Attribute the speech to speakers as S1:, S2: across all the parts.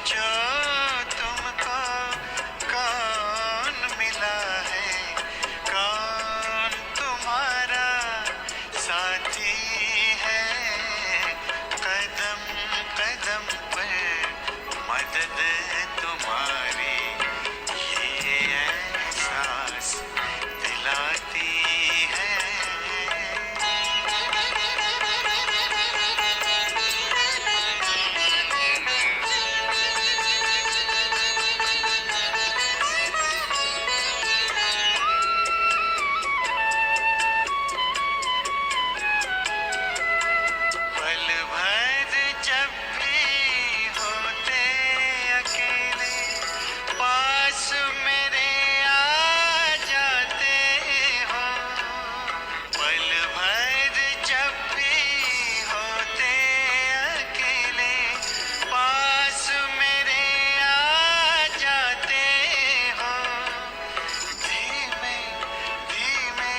S1: सोचो तुमको कौन मिला है, कौन तुम्हारा साथी है। कदम कदम पर मदद तुम्हारी ये एहसास दिलाती है। पल भर जब भी होते अकेले, पास मेरे आ जाते हो। पल भर जब भी होते अकेले, पास मेरे आ जाते हो। धीमे धीमे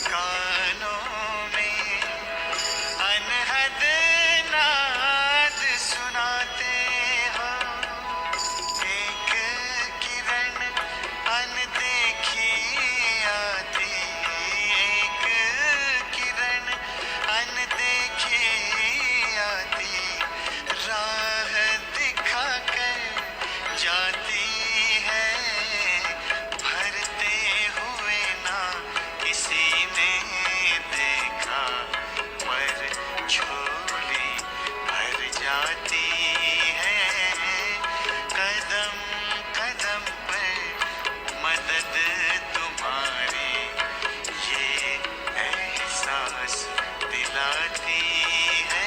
S1: कानों में अनहद नाद सुनाते हो। एक किरण अनदेखी आती, एक किरण अनदेखी आती, राह दिखाकर जाती है। भरते हुए ना किसी ने देखा, पर झोली भर जाती है। कदम कदम पर मदद तुम्हारी ये एहसास दिलाती है।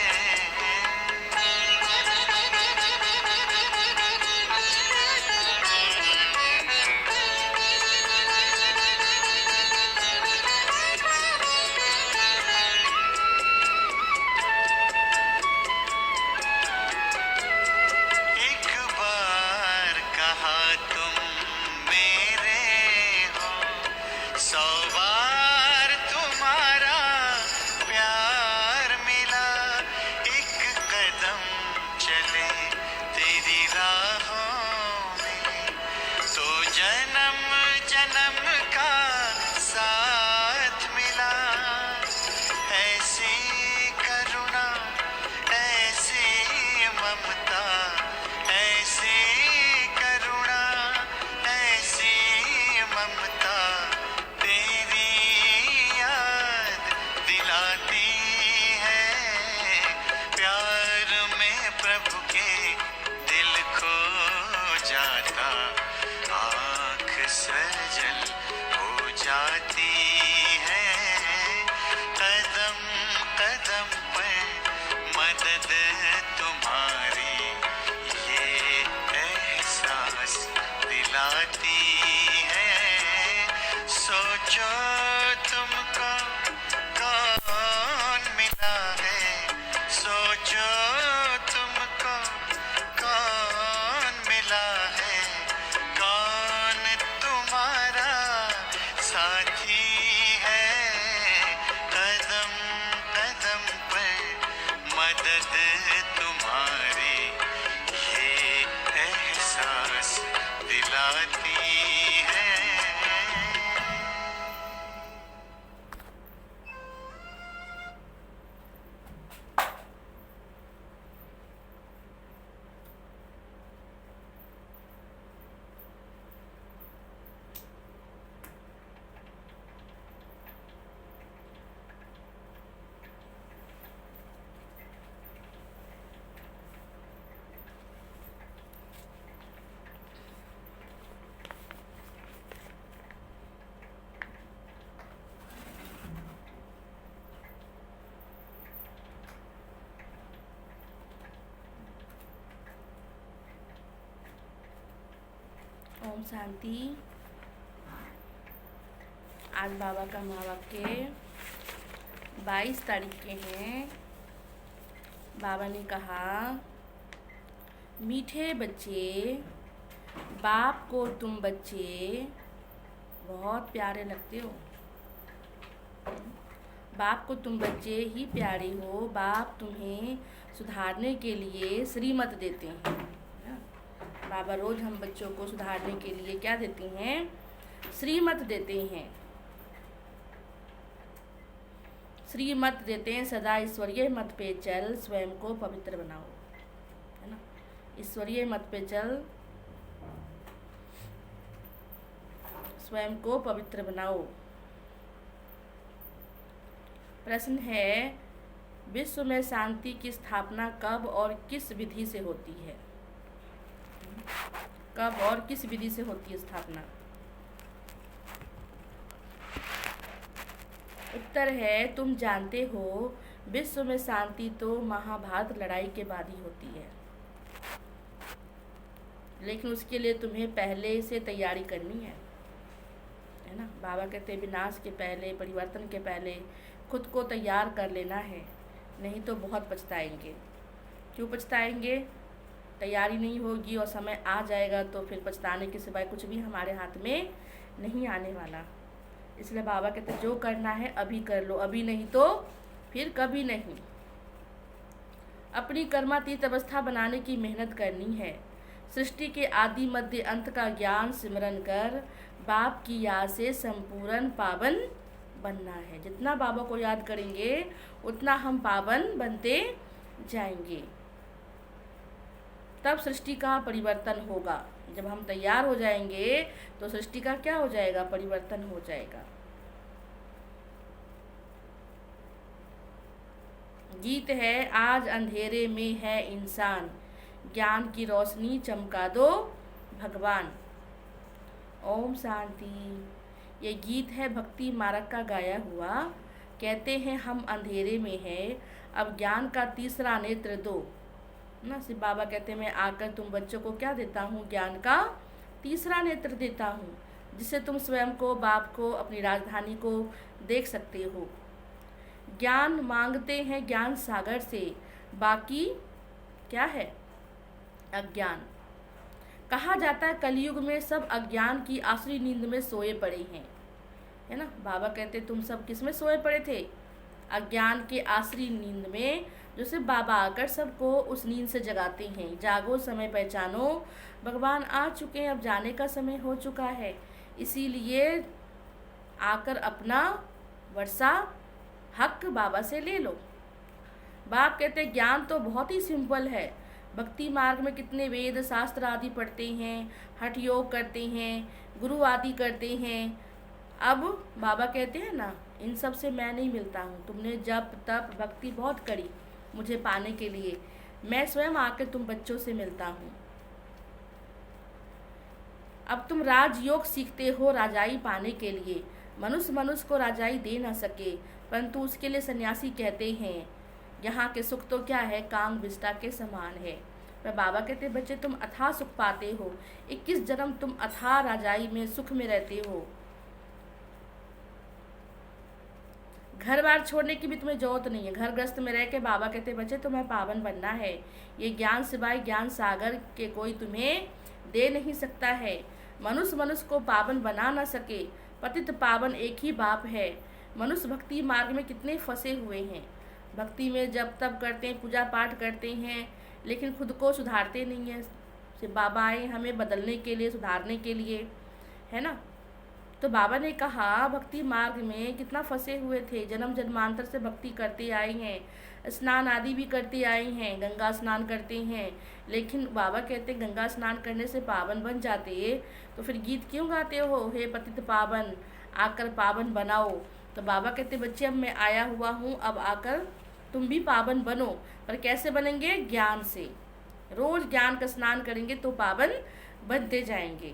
S1: एक बार कहा तुम मेरे हो, 100 बार तुम्हारा प्यार मिला। एक कदम चले तेरी राहों में, तो जन्म जन्म का साथ मिला। ऐसी करुणा, ऐसी ममता, ऐसी करुणा, ऐसी ममता, तेरी याद दिलाती है। प्यार में प्रभु के दिल खो जाता, आँख सजल हो जाती है। कदम कदम पर मदद तुम्हारी ये एहसास दिलाती है। सोचो तुमको कौन मिला है, सोचो तुमको कौन मिला है, कौन तुम्हारा साथी है। कदम कदम पर मदद तुम्हारी ये एहसास दिलाती है।
S2: ओम शांति। आज बाबा का महावाक्य 22 तारीख के हैं। बाबा ने कहा, मीठे बच्चे, बाप को तुम बच्चे बहुत प्यारे लगते हो। बाप को तुम बच्चे ही प्यारे हो। बाप तुम्हें सुधारने के लिए श्रीमत देते हैं। बाबा रोज हम बच्चों को सुधारने के लिए क्या देते हैं? श्रीमत देते हैं। श्रीमत देते हैं, सदा ईश्वरीय मत पे चल, स्वयं को पवित्र बनाओ, है ना। ईश्वरीय मत पे चल, स्वयं को पवित्र बनाओ। प्रश्न है, विश्व में शांति की स्थापना कब और किस विधि से होती है? कब और किस विधि से होती है स्थापना? उत्तर है, तुम जानते हो विश्व में शांति तो महाभारत लड़ाई के बाद ही होती है, लेकिन उसके लिए तुम्हें पहले से तैयारी करनी है ना। बाबा कहते हैं विनाश के पहले, परिवर्तन के पहले खुद को तैयार कर लेना है, नहीं तो बहुत पछताएंगे। क्यों पछताएंगे? तैयारी नहीं होगी और समय आ जाएगा तो फिर पछताने के सिवाय कुछ भी हमारे हाथ में नहीं आने वाला। इसलिए बाबा कहते हैं जो करना है अभी कर लो, अभी नहीं तो फिर कभी नहीं। अपनी कर्मातीत अवस्था बनाने की मेहनत करनी है। सृष्टि के आदि मध्य अंत का ज्ञान सिमरन कर बाप की याद से संपूर्ण पावन बनना है। जितना बाबा को याद करेंगे उतना हम पावन बनते जाएंगे, तब सृष्टि का परिवर्तन होगा। जब हम तैयार हो जाएंगे तो सृष्टि का क्या हो जाएगा? परिवर्तन हो जाएगा। गीत है, आज अंधेरे में है इंसान, ज्ञान की रोशनी चमका दो भगवान। ओम शांति। ये गीत है भक्ति मार्ग का गाया हुआ। कहते हैं हम अंधेरे में हैं, अब ज्ञान का तीसरा नेत्र दो ना। शिव बाबा कहते हैं मैं आकर तुम बच्चों को क्या देता हूँ? ज्ञान का तीसरा नेत्र देता हूँ, जिससे तुम स्वयं को, बाप को, अपनी राजधानी को देख सकते हो। ज्ञान मांगते हैं ज्ञान सागर से, बाकी क्या है? अज्ञान। कहा जाता है कलयुग में सब अज्ञान की आसुरी नींद में सोए पड़े हैं, है ना। बाबा कहते तुम सब किस में सोए पड़े थे? अज्ञान के आसुरी नींद में, जो सिर्फ बाबा आकर सबको उस नींद से जगाते हैं। जागो समय पहचानो, भगवान आ चुके हैं, अब जाने का समय हो चुका है। इसीलिए आकर अपना वर्षा हक बाबा से ले लो। बाप कहते ज्ञान तो बहुत ही सिंपल है। भक्ति मार्ग में कितने वेद शास्त्र आदि पढ़ते हैं, हठ योग करते हैं, गुरु आदि करते हैं। अब बाबा कहते हैं ना, इन सब से मैं नहीं मिलता हूँ। तुमने जप तप भक्ति बहुत करी मुझे पाने के लिए, मैं स्वयं आकर तुम बच्चों से मिलता हूँ। अब तुम राजयोग सीखते हो राजाई पाने के लिए। मनुष्य को राजाई दे ना सके, परंतु उसके लिए सन्यासी कहते हैं यहाँ के सुख तो क्या है, काम विष्टा के समान है। पर बाबा कहते बच्चे तुम अथाह सुख पाते हो, 21 जन्म तुम अथाह राजाई में सुख में रहते हो। घर बार छोड़ने की भी तुम्हें जरूरत नहीं है। घर ग्रस्त में रह के बाबा कहते बच्चे तुम्हें पावन बनना है। ये ज्ञान सिवाय ज्ञान सागर के कोई तुम्हें दे नहीं सकता है। मनुष्य को पावन बना ना सके, पतित पावन एक ही बाप है। मनुष्य भक्ति मार्ग में कितने फंसे हुए हैं। भक्ति में जब तब करते हैं, पूजा पाठ करते हैं, लेकिन खुद को सुधारते नहीं हैं। सिर्फ बाबा आए हमें बदलने के लिए, सुधारने के लिए, है ना। तो बाबा ने कहा भक्ति मार्ग में कितना फंसे हुए थे, जन्म जन्मांतर से भक्ति करते आए हैं, स्नान आदि भी करते आए हैं, गंगा स्नान करते हैं। लेकिन बाबा कहते हैं गंगा स्नान करने से पावन बन जाते, तो फिर गीत क्यों गाते हो, हे पतित पावन आकर पावन बनाओ। तो बाबा कहते बच्चे अब मैं आया हुआ हूँ, अब आकर तुम भी पावन बनो। पर कैसे बनेंगे? ज्ञान से। रोज ज्ञान का स्नान करेंगे तो पावन बनते जाएंगे।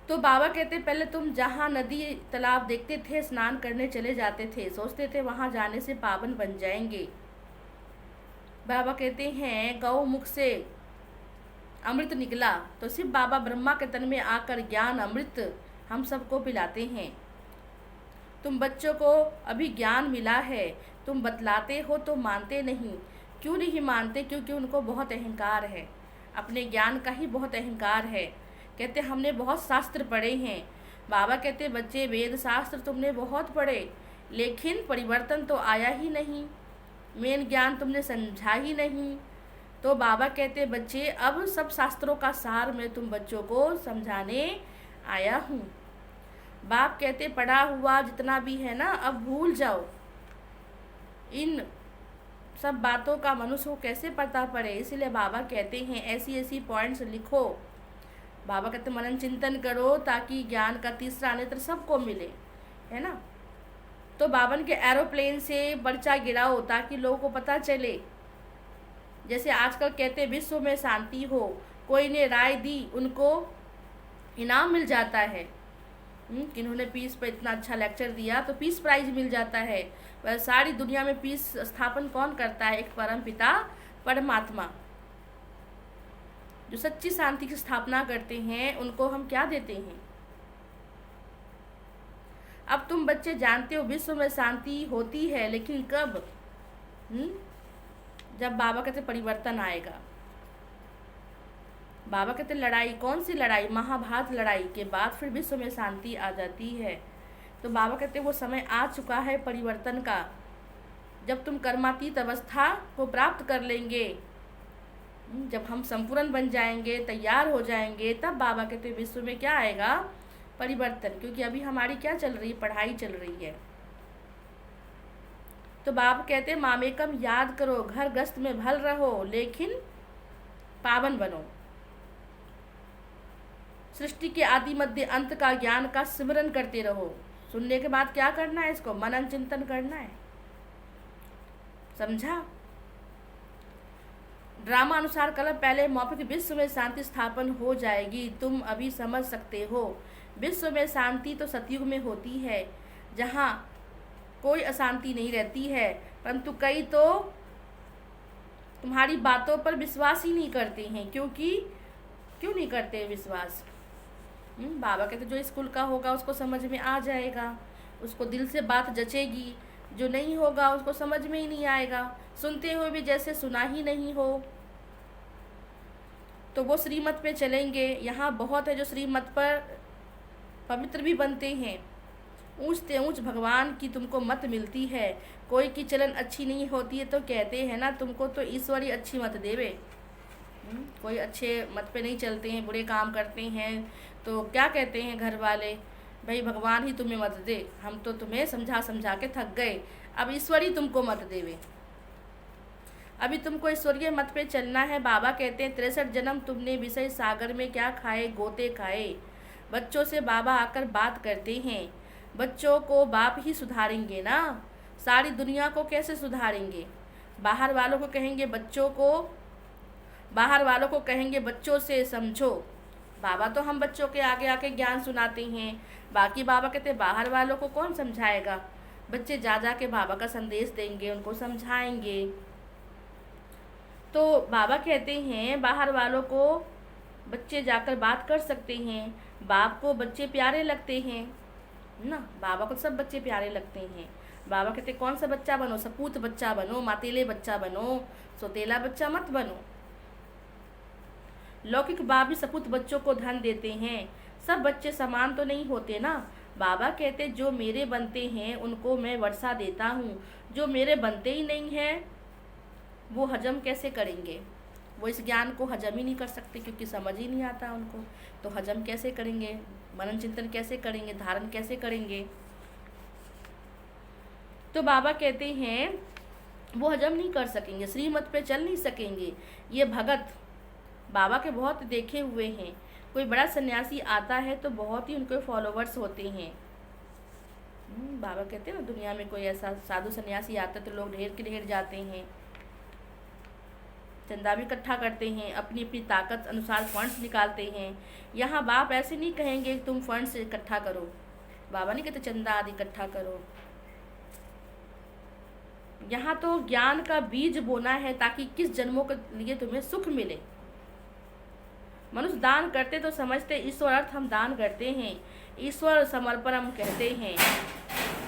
S2: तो बाबा कहते पहले तुम जहाँ नदी तालाब देखते थे स्नान करने चले जाते थे, सोचते थे वहाँ जाने से पावन बन जाएंगे। बाबा कहते हैं गौ मुख से अमृत निकला, तो सिर्फ बाबा ब्रह्मा के तन में आकर ज्ञान अमृत हम सबको पिलाते हैं। तुम बच्चों को अभी ज्ञान मिला है, तुम बतलाते हो तो मानते नहीं। क्यों नहीं मानते? क्योंकि उनको बहुत अहंकार है, अपने ज्ञान का ही बहुत अहंकार है। कहते हमने बहुत शास्त्र पढ़े हैं। बाबा कहते बच्चे वेद शास्त्र तुमने बहुत पढ़े, लेकिन परिवर्तन तो आया ही नहीं, मेन ज्ञान तुमने समझा ही नहीं। तो बाबा कहते बच्चे अब सब शास्त्रों का सार मैं तुम बच्चों को समझाने आया हूँ। बाप कहते पढ़ा हुआ जितना भी है ना अब भूल जाओ, इन सब बातों का मनुष्य को कैसे पता पड़े। इसीलिए बाबा कहते हैं ऐसी ऐसी पॉइंट्स लिखो। बाबा कहते मनन चिंतन करो ताकि ज्ञान का तीसरा नेत्र सबको मिले, है ना। तो बावन के एरोप्लेन से पर्चा गिराओ ताकि लोगों को पता चले। जैसे आजकल कहते विश्व में शांति हो, कोई ने राय दी उनको इनाम मिल जाता है। किन्होंने पीस पर इतना अच्छा लेक्चर दिया तो पीस प्राइज मिल जाता है। वह सारी दुनिया में पीस स्थापन कौन करता है? एक परम पिता परमात्मा। जो सच्ची शांति की स्थापना करते हैं उनको हम क्या देते हैं? अब तुम बच्चे जानते हो विश्व में शांति होती है, लेकिन कब? जब बाबा कहते परिवर्तन आएगा। बाबा कहते लड़ाई, कौन सी लड़ाई? महाभारत लड़ाई के बाद फिर विश्व में शांति आ जाती है। तो बाबा कहते वो समय आ चुका है परिवर्तन का। जब तुम कर्मातीत अवस्था को प्राप्त कर लेंगे, जब हम संपूर्ण बन जाएंगे, तैयार हो जाएंगे, तब बाबा कहते विश्व में क्या आएगा? परिवर्तन। क्योंकि अभी हमारी क्या चल रही? पढ़ाई चल रही है। तो बाबा कहते मामेकम याद करो, घर ग्रस्त में भल रहो लेकिन पावन बनो। सृष्टि के आदि मध्य अंत का ज्ञान का सिमरन करते रहो। सुनने के बाद क्या करना है? इसको मनन चिंतन करना है। समझा? ड्रामा अनुसार कल पहले मौखिक विश्व में शांति स्थापन हो जाएगी। तुम अभी समझ सकते हो विश्व में शांति तो सतयुग में होती है, जहाँ कोई अशांति नहीं रहती है। परंतु कई तो तुम्हारी बातों पर विश्वास ही नहीं करते हैं। क्यों नहीं करते विश्वास? बाबा कहते जो स्कूल का होगा उसको समझ में आ जाएगा, उसको दिल से बात जचेगी। जो नहीं होगा उसको समझ में ही नहीं आएगा, सुनते हुए भी जैसे सुना ही नहीं हो। तो वो श्रीमत पे चलेंगे। यहाँ बहुत है जो श्रीमत पर पवित्र भी बनते हैं। ऊंच से ऊंच भगवान की तुमको मत मिलती है। कोई की चलन अच्छी नहीं होती है तो कहते हैं ना तुमको तो ईश्वर ही अच्छी मत देवे। कोई अच्छे मत पे नहीं चलते हैं, बुरे काम करते हैं तो क्या कहते हैं घर वाले? भाई भगवान ही तुम्हें मत दे, हम तो तुम्हें समझा समझा के थक गए, अब ईश्वर ही तुमको मत देवे। अभी तुमको ईश्वरीय मत पे चलना है। बाबा कहते हैं 63 जन्म तुमने विषय सागर में क्या खाए? गोते खाए। बच्चों से बाबा आकर बात करते हैं। बच्चों को बाप ही सुधारेंगे ना, सारी दुनिया को कैसे सुधारेंगे? बाहर वालों को कहेंगे बच्चों से समझो। बाबा तो हम बच्चों के आगे आके ज्ञान सुनाते हैं, बाकी बाबा कहते बाहर वालों को कौन समझाएगा? बच्चे जा जा के बाबा का संदेश देंगे, उनको समझाएंगे। तो बाबा कहते हैं बाहर वालों को बच्चे जाकर बात कर सकते हैं। बाप को बच्चे प्यारे लगते हैं ना, बाबा को सब बच्चे प्यारे लगते हैं। बाबा कहते कौन सा बच्चा बनो? सपूत बच्चा बनो, मातेले बच्चा बनो, सोतेला बच्चा मत बनो। लौकिक बाप भी सपूत बच्चों को धन देते हैं। सब बच्चे समान तो नहीं होते ना। बाबा कहते जो मेरे बनते हैं उनको मैं वर्षा देता हूँ, जो मेरे बनते ही नहीं हैं वो हजम कैसे करेंगे? वो इस ज्ञान को हजम ही नहीं कर सकते क्योंकि समझ ही नहीं आता उनको। तो हजम कैसे करेंगे? मनन चिंतन कैसे करेंगे? धारण कैसे करेंगे? तो बाबा कहते हैं वो हजम नहीं कर सकेंगे, श्रीमत पे चल नहीं सकेंगे। ये भगत बाबा के बहुत देखे हुए हैं। कोई बड़ा सन्यासी आता है तो बहुत ही उनके फॉलोवर्स होते हैं। बाबा कहते हैं ना दुनिया में कोई ऐसा साधु सन्यासी आता है तो लोग ढेर के ढेर जाते हैं, चंदा भी इकट्ठा करते हैं, अपनी अपनी ताकत अनुसार फंड्स निकालते हैं। यहाँ बाप ऐसे नहीं कहेंगे तुम फंड्स इकट्ठा करो। बाबा नहीं कहते चंदा आदि इकट्ठा करो। यहाँ तो ज्ञान का बीज बोना है ताकि किस जन्मों के लिए तुम्हें सुख मिले। मनुष्य दान करते तो समझते ईश्वर अर्थ हम दान करते हैं, ईश्वर समर्पणम कहते हैं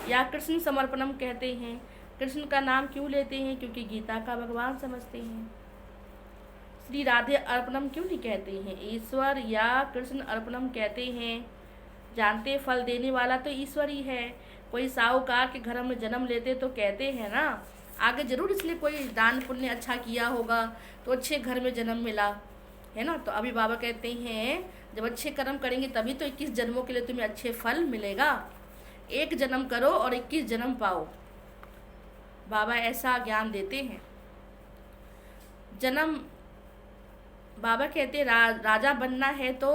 S2: या कृष्ण समर्पणम कहते हैं। कृष्ण का नाम क्यों लेते हैं? क्योंकि गीता का भगवान समझते हैं। श्री राधे अर्पणम क्यों नहीं कहते हैं? ईश्वर या कृष्ण अर्पणम कहते हैं। जानते फल देने वाला तो ईश्वर ही है। कोई साहूकार के घर में जन्म लेते तो कहते हैं ना आगे जरूर इसने कोई दान पुण्य अच्छा किया होगा, तो अच्छे घर में जन्म मिला है ना। तो अभी बाबा कहते हैं जब अच्छे कर्म करेंगे तभी तो 21 जन्मों के लिए तुम्हें अच्छे फल मिलेगा। एक जन्म करो और 21 जन्म पाओ, बाबा ऐसा ज्ञान देते हैं। जन्म बाबा कहते हैं राजा बनना है तो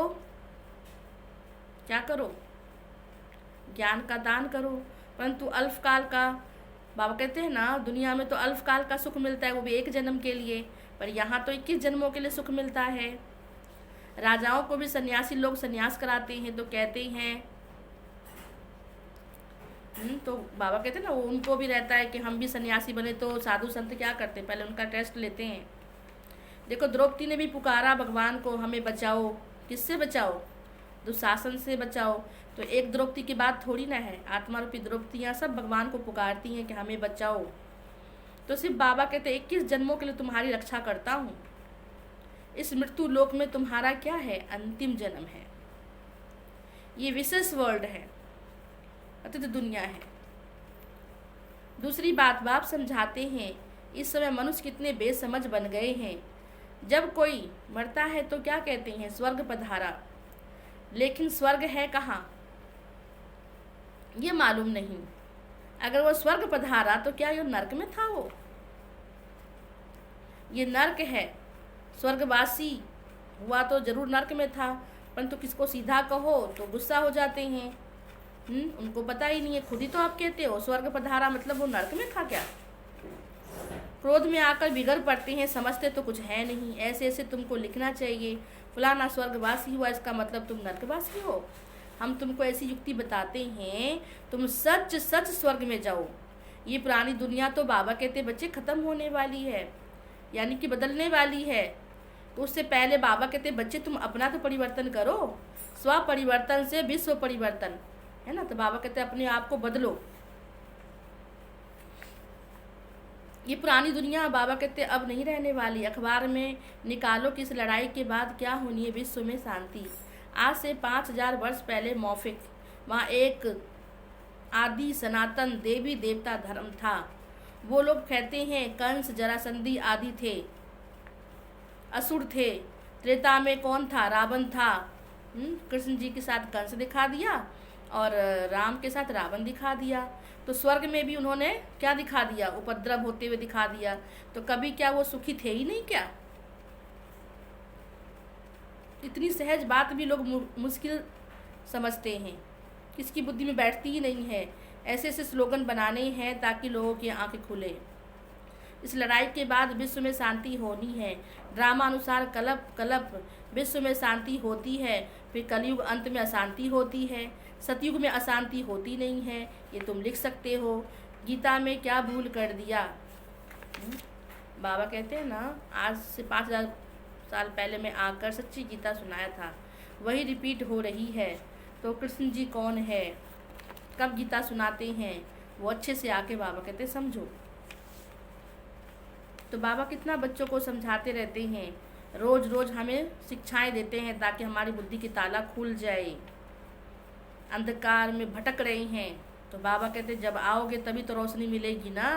S2: क्या करो, ज्ञान का दान करो। परंतु अल्पकाल का, बाबा कहते हैं ना दुनिया में तो अल्पकाल का सुख मिलता है, वो भी एक जन्म के लिए, पर यहाँ तो 21 जन्मों के लिए सुख मिलता है। राजाओं को भी सन्यासी लोग सन्यास कराते हैं तो कहते हैं तो बाबा कहते हैं ना, वो उनको भी रहता है कि हम भी सन्यासी बने। तो साधु संत क्या करते हैं, पहले उनका टेस्ट लेते हैं। देखो द्रौपदी ने भी पुकारा भगवान को, हमें बचाओ। किससे बचाओ? दुशासन से बचाओ। तो एक द्रौपदी की बात थोड़ी ना है, आत्मा रूपी द्रौपदियाँ सब भगवान को पुकारती हैं कि हमें बचाओ। तो सिर्फ बाबा कहते 21 जन्मों के लिए तुम्हारी रक्षा करता हूँ। इस मृत्यु लोक में तुम्हारा क्या है, अंतिम जन्म है। ये विशेष वर्ल्ड है, अतिथ दुनिया है। दूसरी बात बाप समझाते हैं, इस समय मनुष्य कितने बेसमझ बन गए हैं। जब कोई मरता है तो क्या कहते हैं, स्वर्ग पधारा। लेकिन स्वर्ग है कहाँ ये मालूम नहीं। अगर वो स्वर्ग पधारा तो क्या ये नर्क में था? वो ये नर्क है। स्वर्गवासी हुआ तो जरूर नर्क में था, परंतु किसको सीधा कहो तो गुस्सा हो जाते हैं। उनको पता ही नहीं है। खुद ही तो आप कहते हो स्वर्ग पधारा, मतलब वो नर्क में था क्या? क्रोध में आकर बिगड़ पड़ते हैं, समझते तो कुछ है नहीं। ऐसे ऐसे तुमको लिखना चाहिए, फलाना स्वर्गवासी हुआ इसका मतलब तुम नर्कवासी हो। हम तुमको ऐसी युक्ति बताते हैं, तुम सच सच स्वर्ग में जाओ। ये पुरानी दुनिया तो बाबा कहते बच्चे खत्म होने वाली है, यानी कि बदलने वाली है। तो उससे पहले बाबा कहते बच्चे तुम अपना तो परिवर्तन करो, स्व परिवर्तन से विश्व परिवर्तन, है ना। तो बाबा कहते अपने आप को बदलो। ये पुरानी दुनिया बाबा कहते अब नहीं रहने वाली। अखबार में निकालो कि इस लड़ाई के बाद क्या होनी है, विश्व में शांति। आज से 5000 वर्ष पहले मौफिक वहाँ एक आदि सनातन देवी देवता धर्म था। वो लोग कहते हैं कंस जरासंधी आदि थे, असुर थे। त्रेता में कौन था? रावण था। कृष्ण जी के साथ कंस दिखा दिया और राम के साथ रावण दिखा दिया। तो स्वर्ग में भी उन्होंने क्या दिखा दिया? उपद्रव होते हुए दिखा दिया। तो कभी क्या वो सुखी थे ही नहीं क्या? इतनी सहज बात भी लोग मुश्किल समझते हैं, किसकी बुद्धि में बैठती ही नहीं है। ऐसे ऐसे स्लोगन बनाने हैं ताकि लोगों की आंखें खुले। इस लड़ाई के बाद विश्व में शांति होनी है। ड्रामा अनुसार कलप कलप विश्व में शांति होती है, फिर कलयुग अंत में अशांति होती है। सतयुग में अशांति होती नहीं है, ये तुम लिख सकते हो। गीता में क्या भूल कर दिया? बाबा कहते हैं ना, आज से 5000 साल पहले मैं आकर सच्ची गीता सुनाया था, वही रिपीट हो रही है। तो कृष्ण जी कौन है, कब गीता सुनाते हैं, वो अच्छे से आके बाबा कहते समझो। तो बाबा कितना बच्चों को समझाते रहते हैं, रोज रोज हमें शिक्षाएं देते हैं ताकि हमारी बुद्धि की ताला खुल जाए। अंधकार में भटक रहे हैं तो बाबा कहते जब आओगे तभी तो रोशनी मिलेगी ना।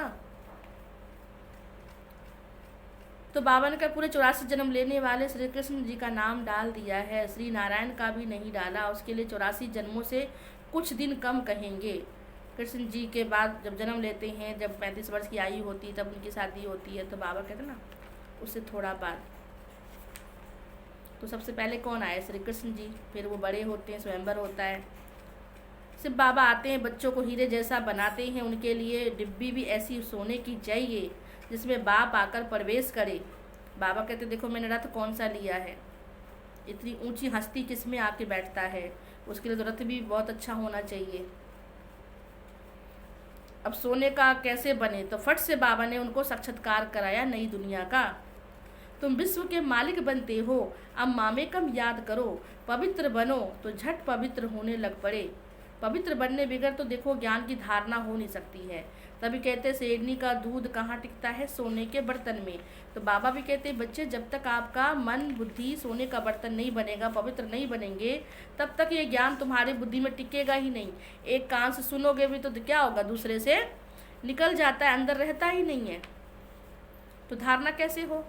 S2: तो बाबा ने कहा पूरे 84 जन्म लेने वाले श्री कृष्ण जी का नाम डाल दिया है, श्री नारायण का भी नहीं डाला। उसके लिए 84 जन्मों से कुछ दिन कम कहेंगे। कृष्ण जी के बाद जब जन्म लेते हैं, जब 35 वर्ष की आयु होती है तब उनकी शादी होती है। तो बाबा कहते ना उससे थोड़ा बाद। तो सबसे पहले कौन आए? श्री कृष्ण जी। फिर वो बड़े होते हैं, स्वयंवर होता है। सिर्फ बाबा आते हैं, बच्चों को हीरे जैसा बनाते हैं। उनके लिए डिब्बी भी ऐसी सोने की चाहिए जिसमें बाप आकर प्रवेश करे। बाबा कहते देखो मैंने रथ कौन सा लिया है, इतनी ऊंची हस्ती किस में आके बैठता है, उसके लिए तो रथ भी बहुत अच्छा होना चाहिए। अब सोने का कैसे बने? तो फट से बाबा ने उनको साक्षात्कार कराया नई दुनिया का। तुम विश्व के मालिक बनते हो, अब मामेकम याद करो। पवित्र बनो तो झट पवित्र होने लग पड़े। पवित्र बनने बगैर तो देखो ज्ञान की धारणा हो नहीं सकती है। तभी कहते शेरनी का दूध कहाँ टिकता है? सोने के बर्तन में। तो बाबा भी कहते बच्चे जब तक आपका मन बुद्धि सोने का बर्तन नहीं बनेगा, पवित्र नहीं बनेंगे, तब तक ये ज्ञान तुम्हारी बुद्धि में टिकेगा ही नहीं। एक कान से सुनोगे भी तो क्या होगा? दूसरे से निकल जाता है, अंदर रहता ही नहीं है, तो धारणा कैसे हो?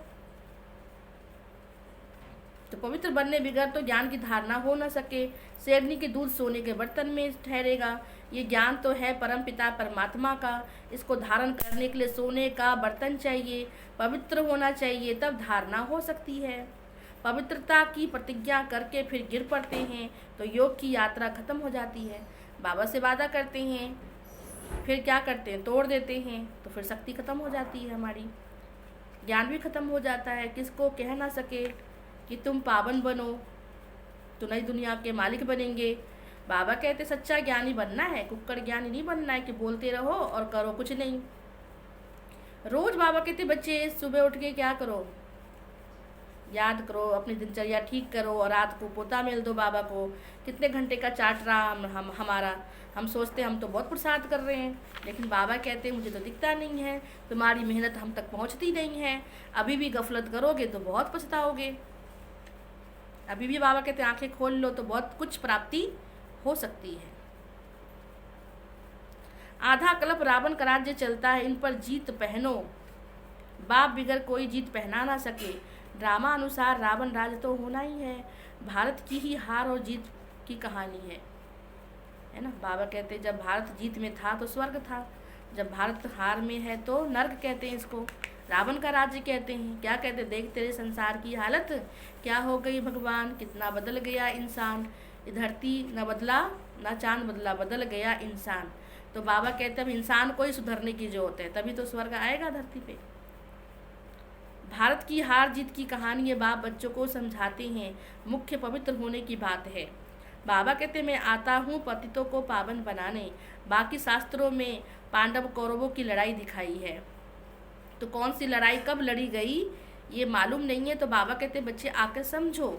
S2: तो पवित्र बनने बगैर तो ज्ञान की धारणा हो न सके। शेरनी के दूध सोने के बर्तन में ठहरेगा। ये ज्ञान तो है परमपिता परमात्मा का, इसको धारण करने के लिए सोने का बर्तन चाहिए, पवित्र होना चाहिए, तब धारणा हो सकती है। पवित्रता की प्रतिज्ञा करके फिर गिर पड़ते हैं तो योग की यात्रा खत्म हो जाती है। बाबा से वादा करते हैं, फिर क्या करते हैं, तोड़ देते हैं, तो फिर शक्ति खत्म हो जाती है हमारी, ज्ञान भी खत्म हो जाता है। किसको कह ना सके कि तुम पावन बनो तो नई दुनिया के मालिक बनेंगे। बाबा कहते सच्चा ज्ञानी बनना है, कुक्कड़ ज्ञानी नहीं बनना है कि बोलते रहो और करो कुछ नहीं। रोज बाबा कहते बच्चे सुबह उठ के क्या करो, याद करो, अपनी दिनचर्या ठीक करो और रात को पोता मेल दो बाबा को। कितने घंटे का चाट रहा हमारा, हम सोचते हम तो बहुत प्रसाद कर रहे हैं, लेकिन बाबा कहते मुझे तो दिखता नहीं है, तुम्हारी मेहनत हम तक पहुंचती नहीं है, अभी भी गफलत करोगे तो बहुत पछताओगे। अभी भी बाबा कहते आंखें खोल लो तो बहुत कुछ प्राप्ति हो सकती है। आधा कल्प रावण का राज्य चलता है, इन पर जीत पहनो, बाप बिगर कोई जीत पहना ना सके। ड्रामा अनुसार रावण राज तो होना ही है, भारत की ही हार और जीत की कहानी है ना। बाबा कहते जब भारत जीत में था तो स्वर्ग था, जब भारत हार में है तो नर्क कहते हैं इसको, रावण का राज्य कहते हैं। क्या कहते, देख तेरे संसार की हालत क्या हो गई भगवान, कितना बदल गया इंसान, ये धरती न बदला न चांद बदला, बदल गया इंसान। तो बाबा कहते अब इंसान को ही सुधरने की जरूरत है, तभी तो स्वर्ग आएगा धरती पे। भारत की हार जीत की कहानी ये बाप बच्चों को समझाते हैं, मुख्य पवित्र होने की बात है। बाबा कहते मैं आता हूँ पतितों को पावन बनाने। बाकी शास्त्रों में पांडव कौरवों की लड़ाई दिखाई है, तो कौन सी लड़ाई कब लड़ी गई ये मालूम नहीं है। तो बाबा कहते बच्चे आकर समझो,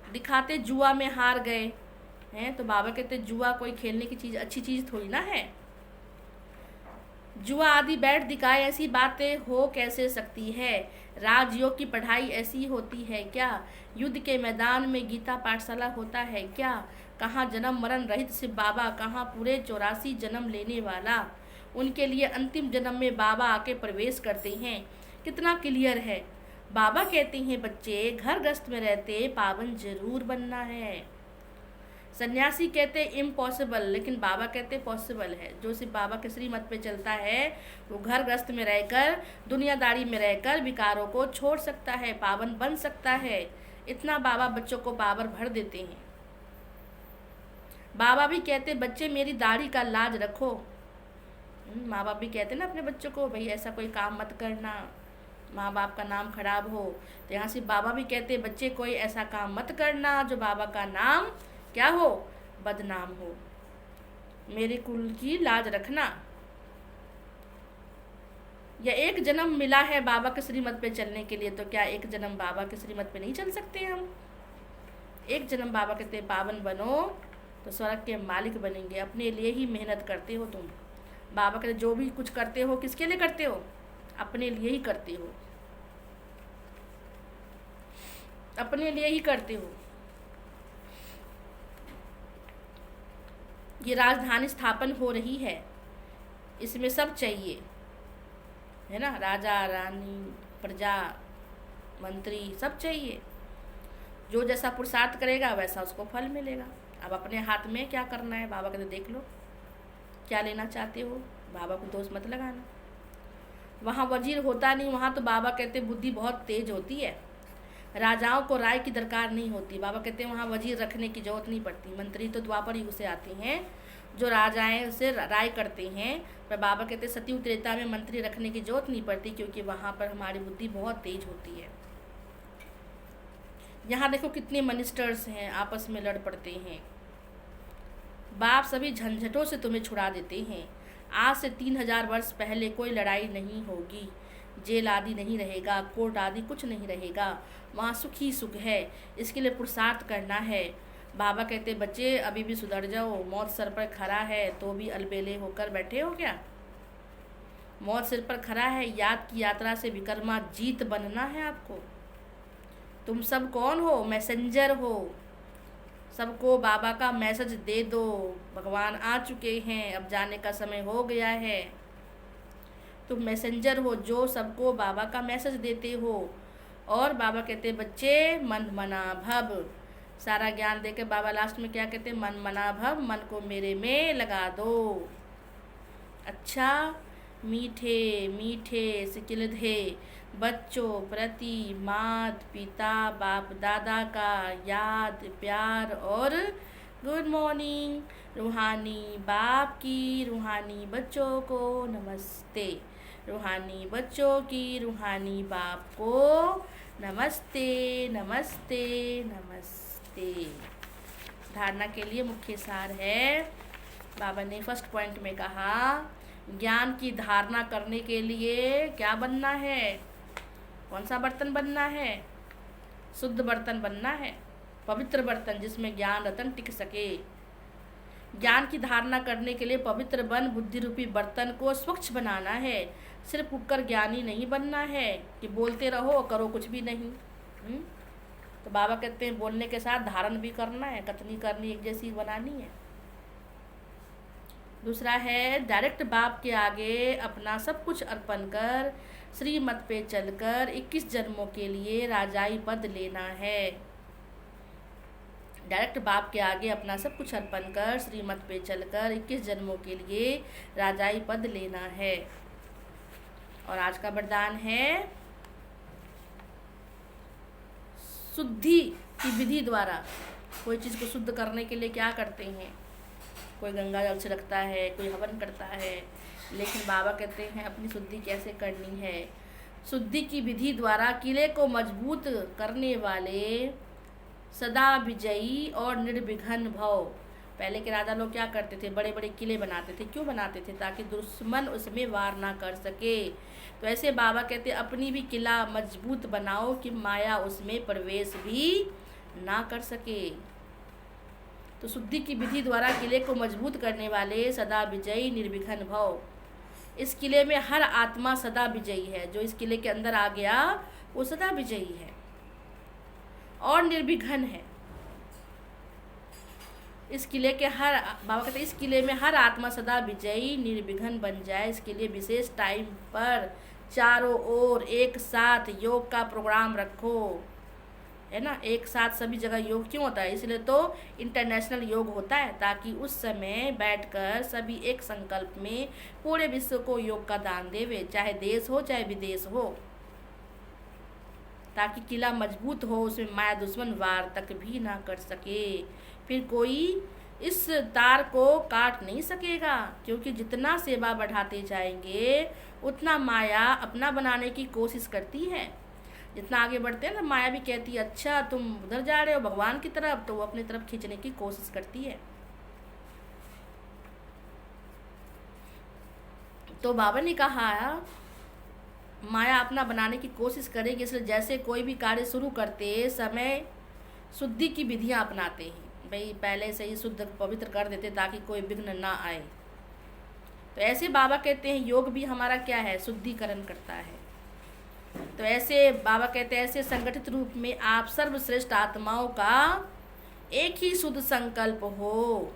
S2: दिखाते जुआ में हार गए हैं, तो बाबा कहते जुआ कोई खेलने की चीज़, अच्छी चीज़ थोड़ी ना है। जुआ आदि बैठ दिखाए ऐसी बातें हो कैसे सकती है, राजयोग की पढ़ाई ऐसी होती है क्या, युद्ध के मैदान में गीता पाठशाला होता है क्या, कहाँ जन्म मरण रहित शिव बाबा, कहाँ पूरे 84 जन्म लेने वाला, उनके लिए अंतिम जन्म में बाबा आके प्रवेश करते हैं। कितना क्लियर है। बाबा कहते हैं बच्चे घर गृहस्थ में रहते पावन जरूर बनना है। सन्यासी कहते इम्पॉसिबल, लेकिन बाबा कहते पॉसिबल है। जो सिर्फ बाबा के श्रीमत पे चलता है वो घर गृहस्थ में रहकर, दुनियादारी में रहकर विकारों को छोड़ सकता है, पावन बन सकता है। इतना बाबा बच्चों को पावर भर देते हैं। बाबा भी कहते बच्चे मेरी दाढ़ी का लाज रखो। माँ बाप भी कहते ना अपने बच्चों को भाई ऐसा कोई काम मत करना, माँ बाप का नाम खराब हो। तो यहाँ से बाबा भी कहते बच्चे कोई ऐसा काम मत करना जो बाबा का नाम क्या हो, बदनाम हो। मेरे कुल की लाज रखना। या एक जन्म मिला है बाबा के श्रीमत पे चलने के लिए, तो क्या एक जन्म बाबा के श्रीमत पे नहीं चल सकते हम? एक जन्म बाबा कहते पावन बनो तो स्वर्ग के मालिक बनेंगे। अपने लिए ही मेहनत करते हो तुम। बाबा कहते जो भी कुछ करते हो किसके लिए करते हो, अपने लिए ही करते हो, अपने लिए ही करते हो। ये राजधानी स्थापन हो रही है, इसमें सब चाहिए है ना, राजा रानी प्रजा मंत्री सब चाहिए। जो जैसा पुरुषार्थ करेगा वैसा उसको फल मिलेगा। अब अपने हाथ में क्या करना है, बाबा कहते देख लो क्या लेना चाहते हो, बाबा को दोष मत लगाना। वहाँ वजीर होता नहीं, वहाँ तो बाबा कहते बुद्धि बहुत तेज होती है, राजाओं को राय की दरकार नहीं होती। बाबा कहते हैं वहाँ वजीर रखने की जरूरत नहीं पड़ती। मंत्री तो द्वापर युग से आते हैं जो राजाएं उससे राय करते हैं, पर बाबा कहते सतयुग त्रेता में मंत्री रखने की जरूरत नहीं पड़ती, क्योंकि वहाँ पर हमारी बुद्धि बहुत तेज होती है। यहाँ देखो कितने मिनिस्टर्स हैं आपस में लड़ पड़ते हैं। बाप सभी झंझटों से तुम्हें छुड़ा देते हैं। आज से 3000 वर्ष पहले कोई लड़ाई नहीं होगी, जेल आदि नहीं रहेगा, कोर्ट आदि कुछ नहीं रहेगा, वहाँ सुख ही सुख है। इसके लिए पुरुषार्थ करना है। बाबा कहते बच्चे अभी भी सुधर जाओ, मौत सर पर खड़ा है तो भी अलबेले होकर बैठे हो क्या? मौत सिर पर खड़ा है, याद की यात्रा से विकर्मा जीत बनना है आपको। तुम सब कौन हो? मैसेंजर हो। सबको बाबा का मैसेज दे दो, भगवान आ चुके हैं, अब जाने का समय हो गया है। तुम मैसेंजर हो जो सबको बाबा का मैसेज देते हो। और बाबा कहते बच्चे मन मना भव, सारा ज्ञान देके बाबा लास्ट में क्या कहते, मन मना भव, मन को मेरे में लगा दो। अच्छा, मीठे मीठे सिकिलधे बच्चों प्रति मात पिता बाप दादा का याद प्यार और गुड मॉर्निंग। रूहानी बाप की रूहानी बच्चों को नमस्ते, रूहानी बच्चों की रूहानी बाप को नमस्ते नमस्ते नमस्ते। धारणा के लिए मुख्य सार है, बाबा ने फर्स्ट पॉइंट में कहा ज्ञान की धारणा करने के लिए क्या बनना है, कौन सा बर्तन बनना है, शुद्ध बर्तन बनना है, पवित्र बर्तन जिसमें ज्ञान रतन टिक सके। ज्ञान की धारणा करने के लिए पवित्र बन बुद्धि रूपी बर्तन को स्वच्छ बनाना है। सिर्फ उठकर ज्ञानी नहीं बनना है कि बोलते रहो करो कुछ भी नहीं। तो बाबा कहते हैं बोलने के साथ धारण भी करना है, कथनी करनी एक जैसी बनानी है। दूसरा है डायरेक्ट बाप के आगे अपना सब कुछ अर्पण कर श्रीमत पे चलकर 21 जन्मों के लिए राजाई पद लेना है। डायरेक्ट बाप के आगे अपना सब कुछ अर्पण कर श्रीमत पे चलकर 21 जन्मों के लिए राजाई पद लेना है। और आज का वरदान है शुद्धि की विधि द्वारा। कोई चीज़ को शुद्ध करने के लिए क्या करते हैं, कोई गंगा जल से रखता है, कोई हवन करता है, लेकिन बाबा कहते हैं अपनी शुद्धि कैसे करनी है। शुद्धि की विधि द्वारा किले को मजबूत करने वाले सदा विजयी और निर्विघ्न भव। पहले के राजा लोग क्या करते थे, बड़े बड़े किले बनाते थे। क्यों बनाते थे, ताकि दुश्मन उसमें वार ना कर सके। तो ऐसे बाबा कहते अपनी भी किला मजबूत बनाओ कि माया उसमें प्रवेश भी ना कर सके। तो शुद्धि की विधि द्वारा किले को मजबूत करने वाले सदा विजयी निर्विघ्न भव। इस किले में हर आत्मा सदा विजयी है। जो इस किले के अंदर आ गया वो सदा विजयी है और निर्विघ्न है। इस किले के बाबा कहते इस किले में हर आत्मा सदा विजयी निर्विघ्न बन जाए। इसके लिए विशेष टाइम पर चारों ओर एक साथ योग का प्रोग्राम रखो, है ना। एक साथ सभी जगह योग क्यों होता है, इसलिए तो इंटरनेशनल योग होता है, ताकि उस समय बैठकर सभी एक संकल्प में पूरे विश्व को योग का दान देवे, चाहे देश हो चाहे विदेश हो, ताकि किला मजबूत हो, उसमें माया दुश्मन वार तक भी ना कर सके। फिर कोई इस तार को काट नहीं सकेगा, क्योंकि जितना सेवा बढ़ाते जाएंगे उतना माया अपना बनाने की कोशिश करती है। जितना आगे बढ़ते हैं ना, माया भी कहती है अच्छा तुम उधर जा रहे हो भगवान की तरफ, तो वो अपनी तरफ खींचने की कोशिश करती है। तो बाबा ने कहा माया अपना बनाने की कोशिश करेगी, इसलिए जैसे कोई भी कार्य शुरू करते समय शुद्धि की विधियां अपनाते हैं। भाई पहले से ही शुद्ध पवित्र कर देते ताकि कोई विघ्न ना आए। तो ऐसे बाबा कहते हैं योग भी हमारा क्या है, शुद्धिकरण करता है। तो ऐसे बाबा कहते हैं ऐसे संगठित रूप में आप सर्वश्रेष्ठ आत्माओं का एक ही शुद्ध संकल्प हो।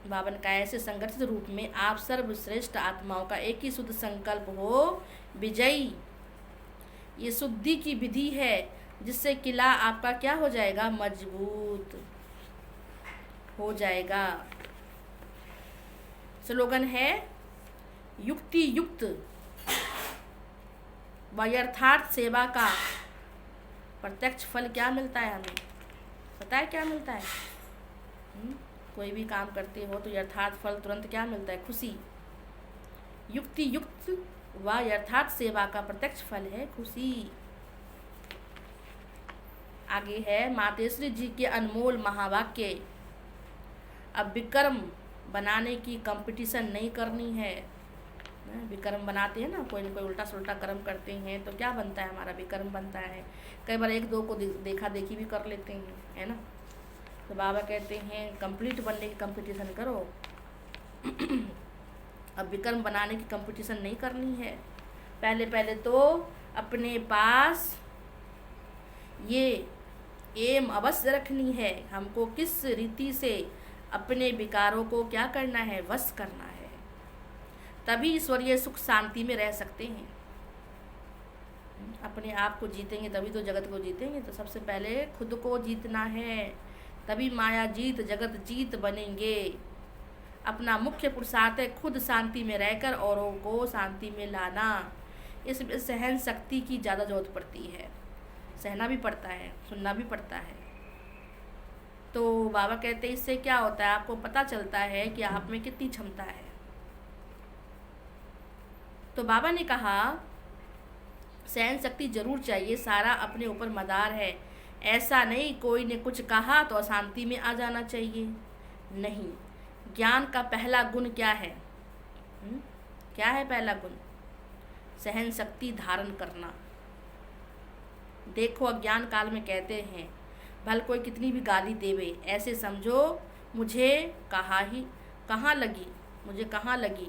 S2: बाबा ने कहा ऐसे संगठित रूप में आप सर्वश्रेष्ठ आत्माओं का एक ही शुद्ध संकल्प हो विजयी। ये शुद्धि की विधि है जिससे किला आपका क्या हो जाएगा, मजबूत हो जाएगा। स्लोगन है युक्ति युक्त व यथार्थ सेवा का प्रत्यक्ष फल क्या मिलता है, हमें पता है क्या मिलता है। कोई भी काम करते हो तो यथार्थ फल तुरंत क्या मिलता है, खुशी। युक्ति युक्त व यथार्थ सेवा का प्रत्यक्ष फल है खुशी। आगे है मातेश्वरी जी के अनमोल महावाक्य। अब विक्रम बनाने की कंपटीशन नहीं करनी है। विक्रम बनाते हैं ना, कोई न कोई उल्टा सुल्टा कर्म करते हैं तो क्या बनता है, हमारा विक्रम बनता है। कई बार एक दो को देखा देखी भी कर लेते हैं, है ना। तो बाबा कहते हैं कंप्लीट बनने की कंपटीशन करो। अब विक्रम बनाने की कंपटीशन नहीं करनी है। पहले पहले तो अपने पास ये एम अवश्य रखनी है, हमको किस रीति से अपने विकारों को क्या करना है, वश करना है, तभी ईश्वरीय सुख शांति में रह सकते हैं। अपने आप को जीतेंगे तभी तो जगत को जीतेंगे। तो सबसे पहले खुद को जीतना है, तभी माया जीत जगत जीत बनेंगे। अपना मुख्य पुरुषार्थ है खुद शांति में रहकर औरों को शांति में लाना। इसमें सहन शक्ति की ज़्यादा जरूरत पड़ती है, सहना भी पड़ता है, सुनना भी पड़ता है। तो बाबा कहते हैं इससे क्या होता है, आपको पता चलता है कि आप में कितनी क्षमता है। तो बाबा ने कहा सहन शक्ति जरूर चाहिए, सारा अपने ऊपर मदार है। ऐसा नहीं कोई ने कुछ कहा तो अशांति में आ जाना चाहिए, नहीं। ज्ञान का पहला गुण क्या है? क्या है पहला गुण? सहन शक्ति धारण करना। देखो अज्ञान काल में कहते हैं भल कोई कितनी भी गाली देवे, ऐसे समझो मुझे कहाँ लगी।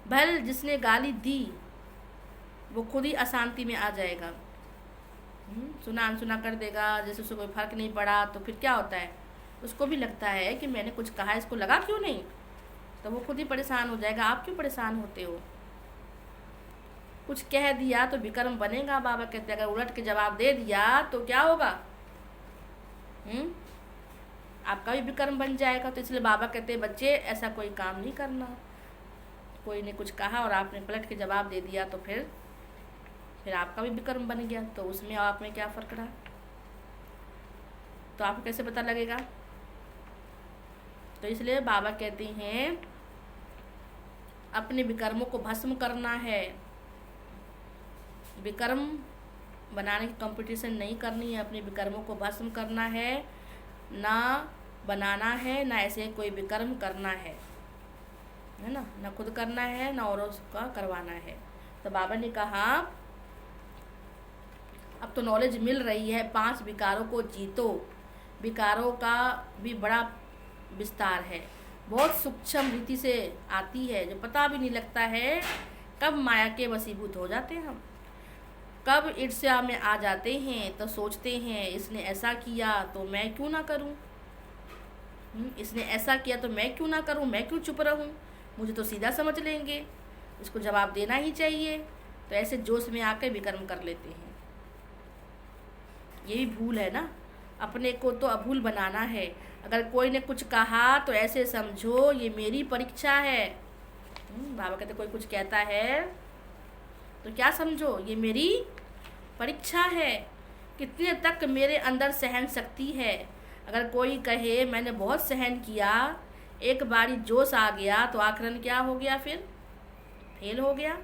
S2: भल जिसने गाली दी वो खुद ही अशांति में आ जाएगा, सुना अनसुना कर देगा, जैसे उसको कोई फर्क नहीं पड़ा। तो फिर क्या होता है, उसको भी लगता है कि मैंने कुछ कहा, इसको लगा क्यों नहीं, तो वो खुद ही परेशान हो जाएगा। आप क्यों परेशान होते हो? कुछ कह दिया तो विकर्म बनेगा। बाबा कहते हैं अगर उलट के जवाब दे दिया तो क्या होगा, आपका भी विकर्म बन जाएगा। तो इसलिए बाबा कहते हैं बच्चे ऐसा कोई काम नहीं करना। कोई ने कुछ कहा और आपने पलट के जवाब दे दिया तो फिर आपका भी विकर्म बन गया, तो उसमें आप में क्या फर्क रहा? तो आपको कैसे पता लगेगा? तो इसलिए बाबा कहते हैं अपने विकर्मों को भस्म करना है। विकर्म बनाने की कंपटीशन नहीं करनी है, अपने विकर्मों को भस्म करना है, ना बनाना है, ना ऐसे कोई विकर्म करना है ना, ना खुद करना है ना औरों का करवाना है। तो बाबा ने कहा अब तो नॉलेज मिल रही है, 5 विकारों को जीतो। विकारों का भी बड़ा विस्तार है, बहुत सूक्ष्म रीति से आती है, जो पता भी नहीं लगता है कब माया के वशीभूत हो जाते हैं हम, कब ईर्ष्या में आ जाते हैं। तो सोचते हैं इसने ऐसा किया तो मैं क्यों ना करूं, इसने ऐसा किया तो मैं क्यों ना करूं, मैं क्यों चुप रहूं, मुझे तो सीधा समझ लेंगे, इसको जवाब देना ही चाहिए। तो ऐसे जोश में आकर विकर्म कर लेते हैं। यही भूल है ना, अपने को तो अभूल बनाना है। अगर कोई ने कुछ कहा तो ऐसे समझो ये मेरी परीक्षा है। बाबा कहते कोई कुछ कहता है तो क्या समझो ये मेरी परीक्षा है, कितने तक मेरे अंदर सहन शक्ति है। अगर कोई कहे मैंने बहुत सहन किया, एक बारी जोश आ गया तो आखिरन क्या हो गया, फिर फेल हो गया।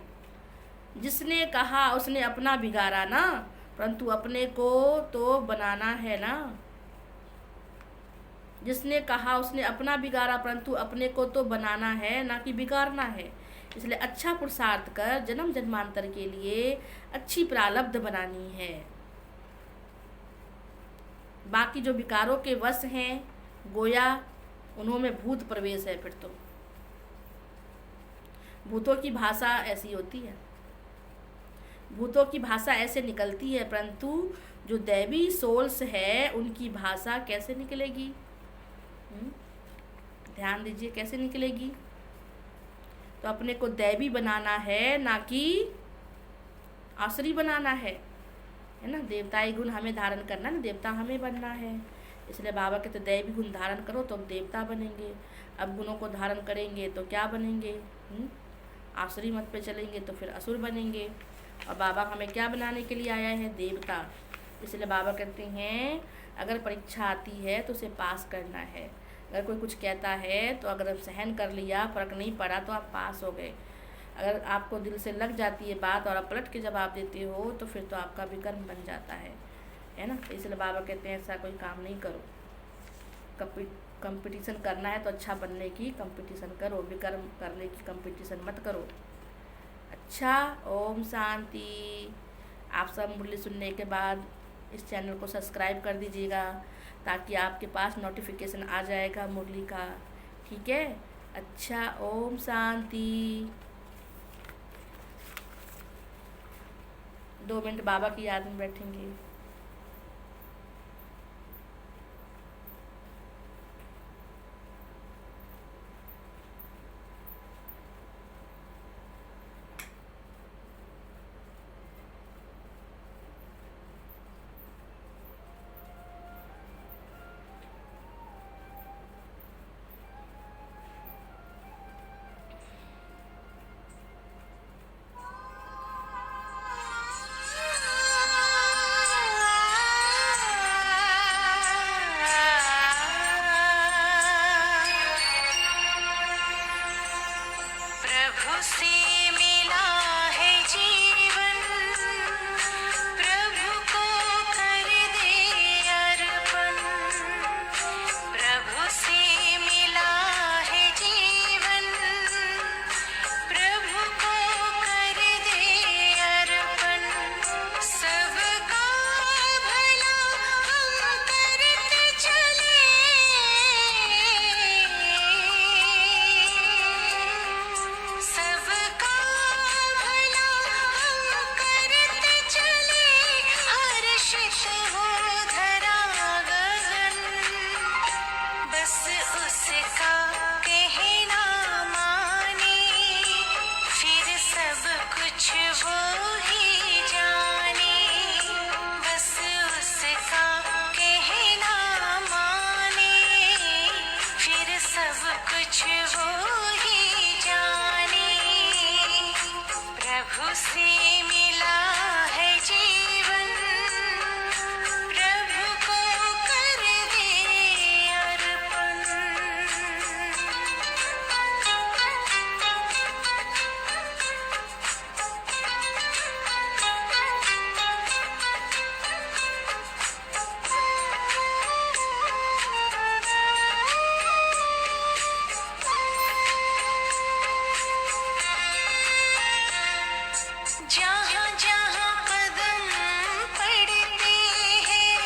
S2: जिसने कहा उसने अपना बिगाड़ा ना, परंतु अपने को तो बनाना है ना। जिसने कहा उसने अपना बिगाड़ा, परंतु अपने को तो बनाना है, ना कि बिगाड़ना है। इसलिए अच्छा पुरुषार्थ कर जन्म जन्मांतर के लिए अच्छी प्रारब्ध बनानी है। बाकी जो विकारों के वश हैं गोया उन्होंने भूत प्रवेश है। फिर तो भूतों की भाषा ऐसी होती है, भूतों की भाषा ऐसे निकलती है, परंतु जो दैवी सोल्स है उनकी भाषा कैसे निकलेगी? ध्यान दीजिए कैसे निकलेगी। तो अपने को दैवी बनाना है, ना कि आसुरी बनाना है ना। देवताई गुण हमें धारण करना है ना, देवता हमें बनना है। इसलिए बाबा कहते दैवी गुण धारण करो तो हम देवता बनेंगे। अब गुणों को धारण करेंगे तो क्या बनेंगे? आसुरी मत पे चलेंगे तो फिर असुर बनेंगे। और बाबा हमें क्या बनाने के लिए आया है? देवता। इसलिए बाबा कहते हैं अगर परीक्षा आती है तो उसे पास करना है। अगर कोई कुछ कहता है तो अगर सहन कर लिया, फर्क नहीं पड़ा, तो आप पास हो गए। अगर आपको दिल से लग जाती है बात और आप पलट के जवाब देते हो तो फिर तो आपका विकर्म बन जाता है ना। इसलिए बाबा कहते हैं ऐसा कोई काम नहीं करो। कंपटीशन करना है तो अच्छा बनने की कंपटीशन करो, विकर्म करने की कंपटीशन मत करो। अच्छा, ओम शांति। आप सब मुरली सुनने के बाद इस चैनल को सब्सक्राइब कर दीजिएगा ताकि आपके पास नोटिफिकेशन आ जाएगा मुरली का, ठीक है। अच्छा, ओम शांति। 2 मिनट बाबा की याद में बैठेंगे।
S3: प्रभु से मिला है जीवन, प्रभु को कर दे अर्पण। प्रभु से मिला है जीवन, प्रभु को कर दे अर्पण। सबका भला हम करते चले, सबका भला हम करते चले। हर्षित हो धरा गगन, बस उसका कहना माने, फिर सब कुछ वो ही जाने। बस उसका कहना माने, फिर सब कुछ वो ही जाने। प्रभु से मिला है जीवन, प्रभु को कर दे अर्पण। जहाँ जहाँ कदम पड़ते हैं,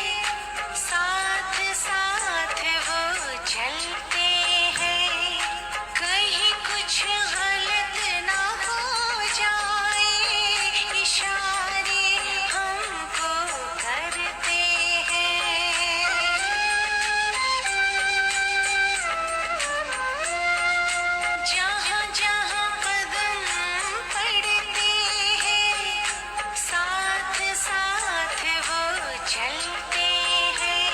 S3: साथ साथ वो चलते हैं। कहीं कुछ गलत ना हो जाए, इशारे हमको करते हैं। जहाँ जहाँ कदम पड़ते हैं, साथ साथ वो चलते हैं।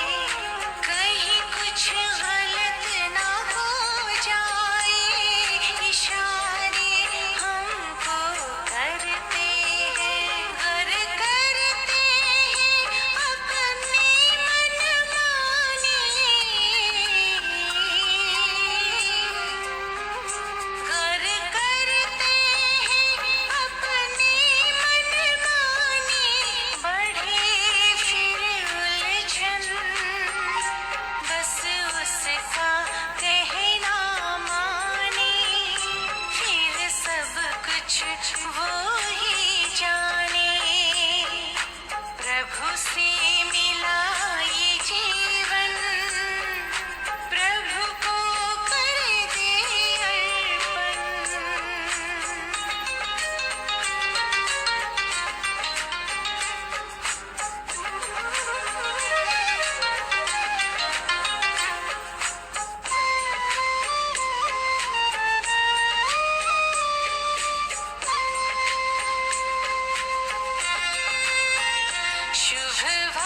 S3: कहीं कुछ गलत ना हो जाए, इशारे हमको करते हैं। घर करते हैं अपनी मनमानी, घर करते हैं अपनी मनमानी। बढ़े फिर उलझन, बस उसका कहना माने, फिर सब कुछ वो ही जाने। प्रभु से मिला ये जीवन, प्रभु को कर दे अर्पण। शुभ